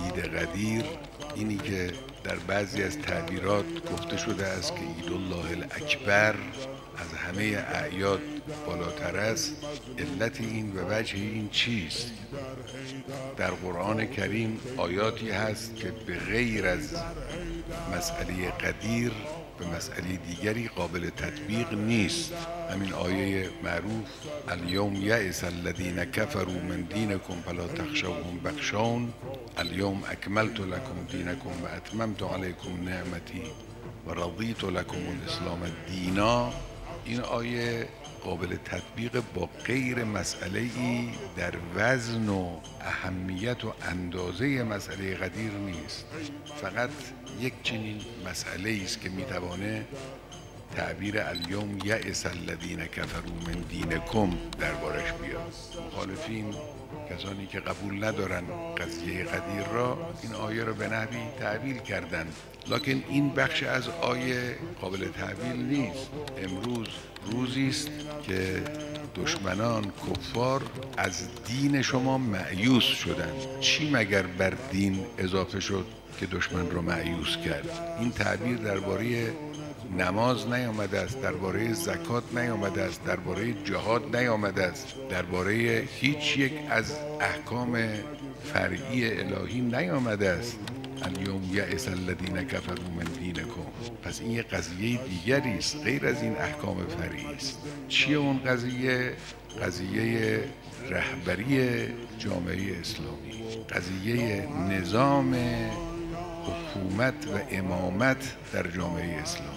عید قدیر، اینی که در بعضی از تعبیرات گفته شده است که عید الله الاکبر از همه اعیاد بالاتر است، علت این و وجه این چیست؟ در قرآن کریم آیاتی هست که به غیر از مسئله قدیر به مسئله دیگری قابل تطبیق نیست. همین آیه معروف الیوم یئس الذین کفروا من دینکم فلا تخشوهم واخشون الیوم اکملت لکم دینکم و اتممت علیکم نعمتی و رضیت لکم الاسلام دینا. این آیه قابل تطبیق با غیر مسئله ای در وزن و اهمیت و اندازه مسئله قدیر نیست. فقط یک چنین مسئله است که میتوانه تعبیر الیوم یئس الذین کفروا من دینکم دربارش بیاد. مخالفین، کسانی که قبول ندارن قضیه قدیر را، این آیه را به نحوی تعبیل کردند، لکن این بخش از آیه قابل تعبیل نیست. امروز روزی است که دشمنان کفار از دین شما مأیوس شدند. چی مگر بر دین اضافه شد که دشمن را مأیوس کرد؟ این تعبیر درباره نماز نیامده است، درباره زکات نیامده است، درباره جهاد نیامده است، درباره هیچ یک از احکام فرعی الهی نیامده است. الیوم یئس الذین کفروا من دینکم. پس این یک قضیه دیگری است، غیر از این احکام فرعی است. چیه اون قضیه؟ قضیه رهبری جامعه اسلامی، قضیه نظام حکومت و امامت در جامعه اسلامی.